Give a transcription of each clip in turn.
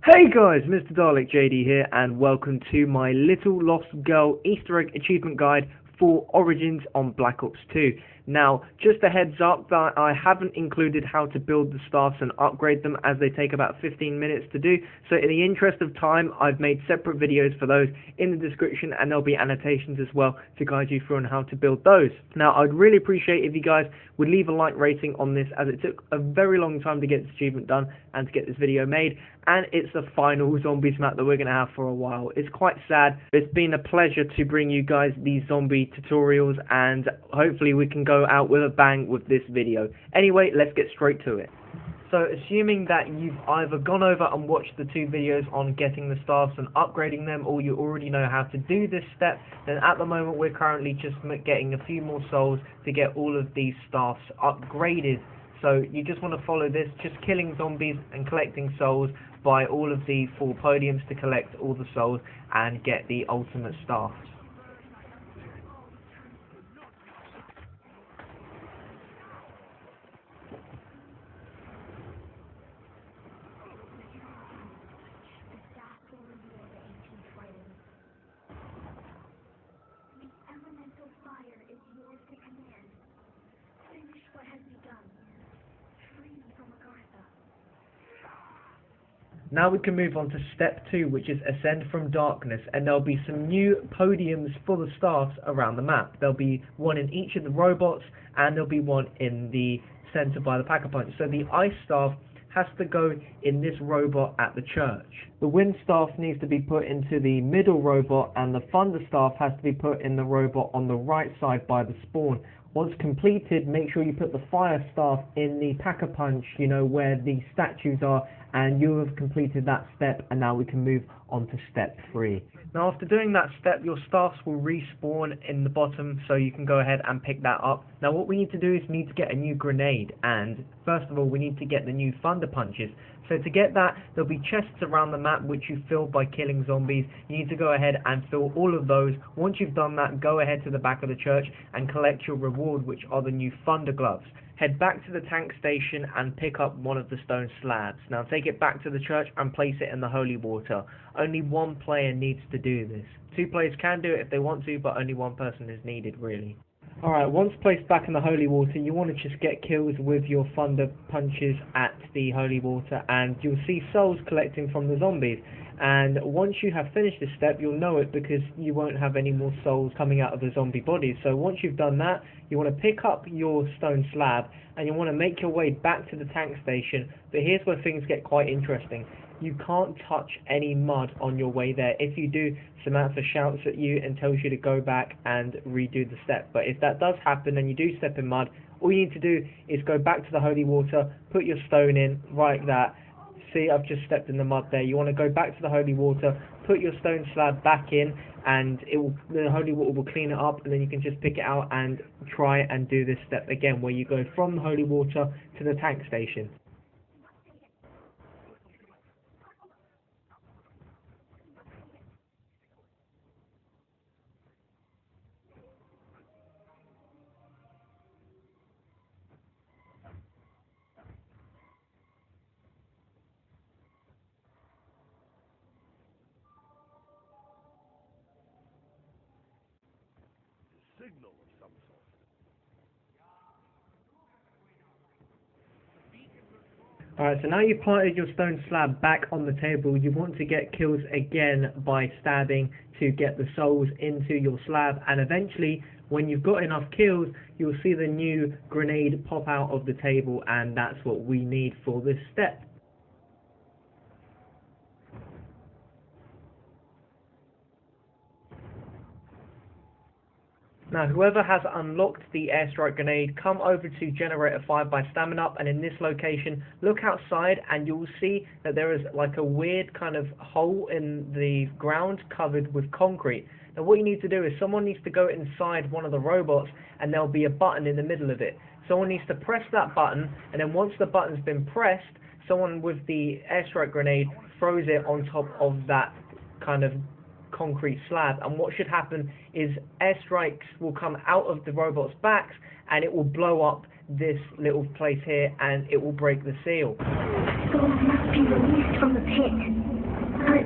Hey guys, Mr. Dalek JD here, and welcome to my Little Lost Girl Easter Egg Achievement Guide for Origins on Black Ops 2. Now, just a heads up that I haven't included how to build the staffs and upgrade them, as they take about 15 minutes to do, so in the interest of time I've made separate videos for those in the description, and there'll be annotations as well to guide you through on how to build those. Now, I'd really appreciate if you guys would leave a like rating on this, as it took a very long time to get this achievement done and to get this video made, and it's the final zombies map that we're going to have for a while. It's quite sad. It's been a pleasure to bring you guys these zombie tutorials, and hopefully we can go out with a bang with this video. Anyway, let's get straight to it. So, assuming that you've either gone over and watched the two videos on getting the staffs and upgrading them, or you already know how to do this step, then at the moment we're currently just getting a few more souls to get all of these staffs upgraded. So you just want to follow this, just killing zombies and collecting souls by all of the 4 podiums to collect all the souls and get the ultimate staffs. Now we can move on to step 2, which is ascend from darkness, and there'll be some new podiums for the staffs around the map. There'll be one in each of the robots, and there'll be one in the center by the Pack-a-Punch. So the ice staff has to go in this robot at the church. The wind staff needs to be put into the middle robot, and the thunder staff has to be put in the robot on the right side by the spawn. Once completed, make sure you put the fire staff in the Pack-a-Punch, you know, where the statues are, and you have completed that step, and now we can move on to step 3. Now, after doing that step, your staffs will respawn in the bottom, so you can go ahead and pick that up. Now, what we need to do is we need to get a new grenade, and first of all, we need to get the new thunder punches. So to get that, there'll be chests around the map which you fill by killing zombies. You need to go ahead and fill all of those. Once you've done that, go ahead to the back of the church and collect your reward, which are the new thunder gloves. Head back to the tank station and pick up one of the stone slabs. Now take it back to the church and place it in the holy water. Only one player needs to do this. 2 players can do it if they want to, but only 1 person is needed really. Alright, once placed back in the holy water, you want to just get kills with your thunder punches at the holy water, and you'll see souls collecting from the zombies. And once you have finished this step, you'll know it because you won't have any more souls coming out of the zombie bodies. So once you've done that, you want to pick up your stone slab and you want to make your way back to the tank station. But here's where things get quite interesting. You can't touch any mud on your way there. If you do, Samantha shouts at you and tells you to go back and redo the step. But if that does happen and you do step in mud, all you need to do is go back to the holy water, put your stone in, like that. See, I've just stepped in the mud there. You want to go back to the holy water, put your stone slab back in, and the holy water will clean it up, and then you can just pick it out and try and do this step again, where you go from the holy water to the tank station. Signal of some sort. Alright, so now you've planted your stone slab back on the table, you want to get kills again by stabbing to get the souls into your slab, and eventually, when you've got enough kills, you'll see the new grenade pop out of the table, and that's what we need for this step. Now, whoever has unlocked the airstrike grenade, come over to generator 5 by stamming up, and in this location, look outside and you'll see that there is like a weird kind of hole in the ground covered with concrete. Now what you need to do is someone needs to go inside one of the robots, and there'll be a button in the middle of it. Someone needs to press that button, and then once the button's been pressed, someone with the airstrike grenade throws it on top of that kind of concrete slab, and what should happen is airstrikes will come out of the robots' backs and it will blow up this little place here and it will break the seal. Souls must be released from the pit. But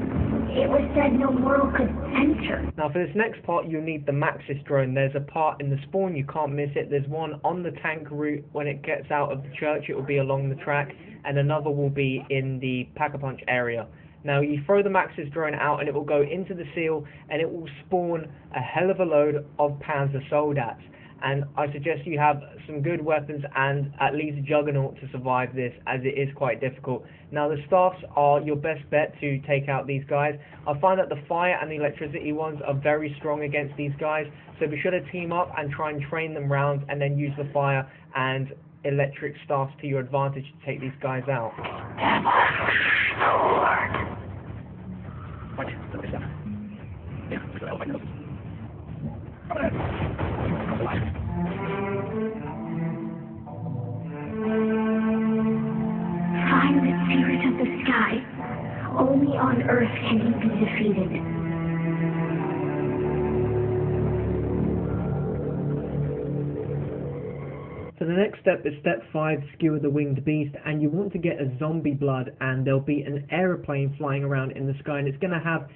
it was said no mortal could enter. Now for this next part you'll need the Maxis drone. There's a part in the spawn, you can't miss it. There's one on the tank route when it gets out of the church, it will be along the track, and another will be in the Pack-a-Punch area. Now you throw the Maxis drone out and it will go into the seal and it will spawn a hell of a load of Panzer Soldats. And I suggest you have some good weapons and at least Juggernaut to survive this, as it is quite difficult. Now the staffs are your best bet to take out these guys. I find that the fire and the electricity ones are very strong against these guys, so be sure to team up and try and train them round and then use the fire and electric staffs to your advantage to take these guys out. Find the spirit of the sky. Only on Earth can he be defeated. So the next step is step 5, skewer the winged beast, and you want to get a zombie blood, and there'll be an aeroplane flying around in the sky, and it's going to have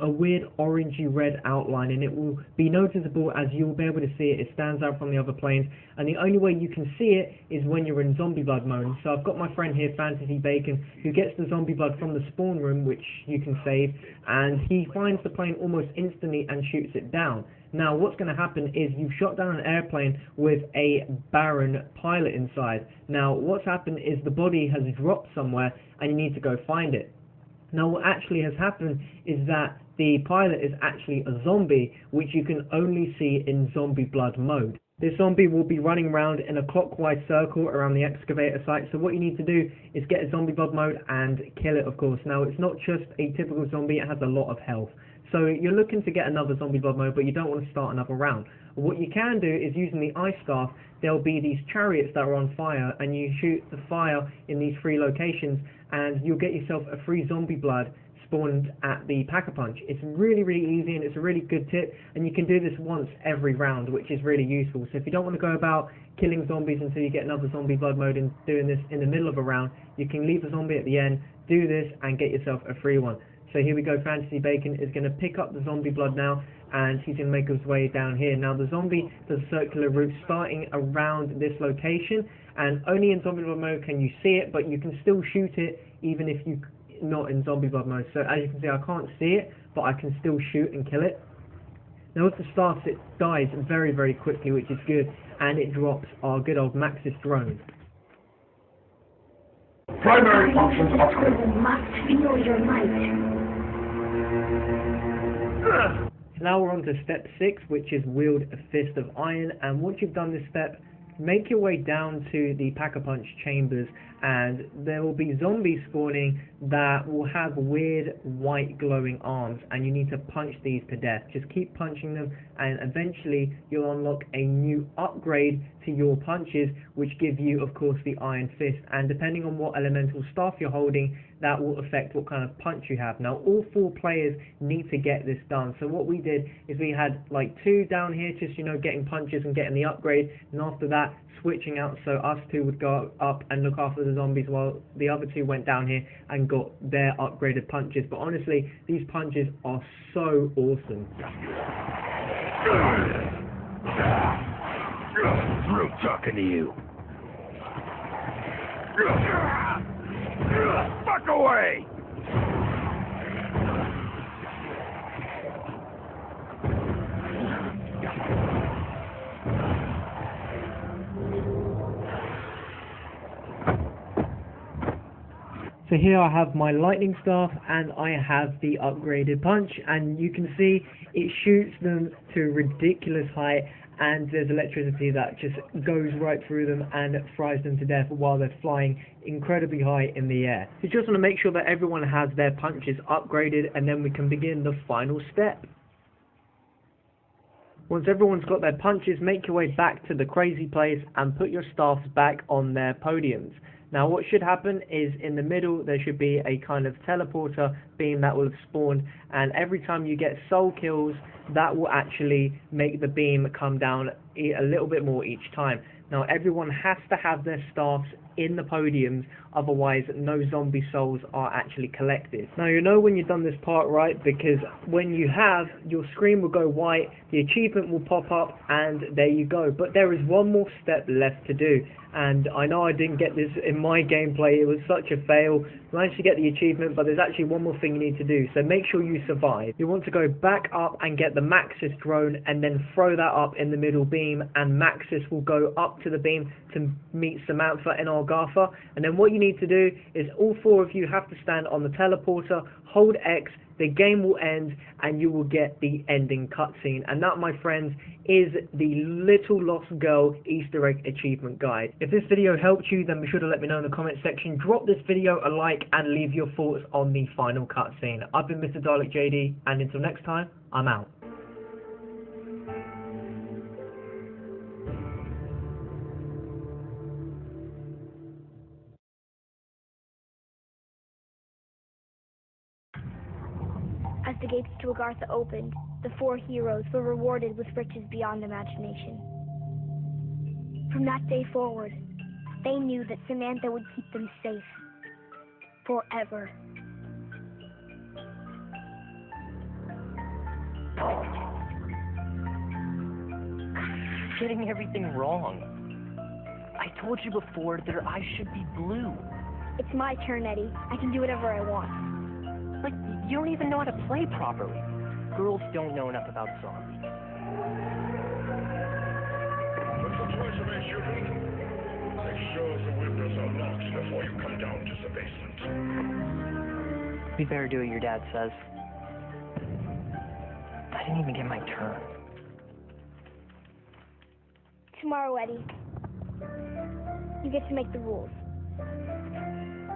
a weird orangey red outline, and it will be noticeable as you'll be able to see it. It stands out from the other planes, and the only way you can see it is when you're in zombie blood mode. So I've got my friend here, Fantasy Bacon, who gets the zombie blood from the spawn room, which you can save, and he finds the plane almost instantly and shoots it down. Now what's going to happen is you've shot down an airplane with a barren pilot inside. Now what's happened is the body has dropped somewhere and you need to go find it. Now what actually has happened is that the pilot is actually a zombie, which you can only see in zombie blood mode. This zombie will be running around in a clockwise circle around the excavator site, so what you need to do is get a zombie blood mode and kill it, of course. Now it's not just a typical zombie, it has a lot of health. So you're looking to get another zombie blood mode, but you don't want to start another round. What you can do is using the ice staff, there'll be these chariots that are on fire, and you shoot the fire in these 3 locations, and you'll get yourself a free zombie blood spawned at the Pack-a-Punch. It's really, really easy, and it's a really good tip, and you can do this once every round, which is really useful. So if you don't want to go about killing zombies until you get another zombie blood mode and doing this in the middle of a round, you can leave the zombie at the end, do this, and get yourself a free one. So here we go, Fantasy Bacon is going to pick up the zombie blood now, and he's going to make his way down here. Now the zombie does a circular route starting around this location, and only in zombie blood mode can you see it, but you can still shoot it even if you're not in zombie blood mode. So as you can see, I can't see it, but I can still shoot and kill it. Now with the staffs, it dies very, very quickly, which is good, and it drops our good old Maxis drone. Primary functions upgraded. You must feel your might. So now we're on to step 6, which is wield a fist of iron, and once you've done this step, make your way down to the Pack-a-Punch chambers, and there will be zombies spawning that will have weird white glowing arms, and you need to punch these to death. Just keep punching them, and eventually you'll unlock a new upgrade to your punches, which give you, of course, the iron fist, and depending on what elemental staff you're holding, that will affect what kind of punch you have. Now all 4 players need to get this done, so what we did is we had like 2 down here, just, you know, getting punches and getting the upgrade, and after that switching out, so us 2 would go up and look after the zombies while the other 2 went down here and got their upgraded punches. But honestly, these punches are so awesome. Through talking to you. Fuck away! So here I have my lightning staff and I have the upgraded punch, and you can see it shoots them to a ridiculous height, and there's electricity that just goes right through them and fries them to death while they're flying incredibly high in the air. So just want to make sure that everyone has their punches upgraded, and then we can begin the final step. Once everyone's got their punches, make your way back to the crazy place and put your staffs back on their podiums. Now what should happen is in the middle there should be a kind of teleporter beam that will have spawned, and every time you get soul kills, that will actually make the beam come down a little bit more each time. Now everyone has to have their staffs in the podiums, otherwise no zombie souls are actually collected. Now you know when you've done this part right, because when you have, your screen will go white, the achievement will pop up, and there you go. But there is one more step left to do, and I know I didn't get this in my gameplay, it was such a fail. I managed to get the achievement, but there's actually one more thing you need to do, so make sure you survive. You want to go back up and get the Maxis drone, and then throw that up in the middle beam, and Maxis will go up to the beam to meet Samantha and Argatha. And then what you need to do is all four of you have to stand on the teleporter, hold X, the game will end, and you will get the ending cutscene. And that, my friends, is the Little Lost Girl Easter egg achievement guide. If this video helped you, then be sure to let me know in the comment section. Drop this video a like and leave your thoughts on the final cutscene. I've been Mr. Dalek JD, and until next time, I'm out. As the gates to Agartha opened, the four heroes were rewarded with riches beyond imagination. From that day forward, they knew that Samantha would keep them safe. Forever. Getting everything wrong. I told you before that I should be blue. It's my turn, Eddie. I can do whatever I want. Like, you don't even know how to play properly. Girls don't know enough about zombies. What's the choice of a shooting? Make sure the windows are locked before you come down to the basement. We better do what your dad says. I didn't even get my turn. Tomorrow, Eddie, you get to make the rules.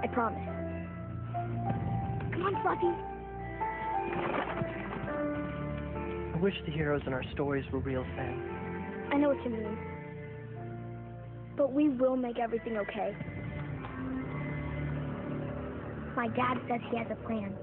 I promise. Come on, Fluffy. I wish the heroes in our stories were real, Sam. I know what you mean. But we will make everything okay. My dad says he has a plan.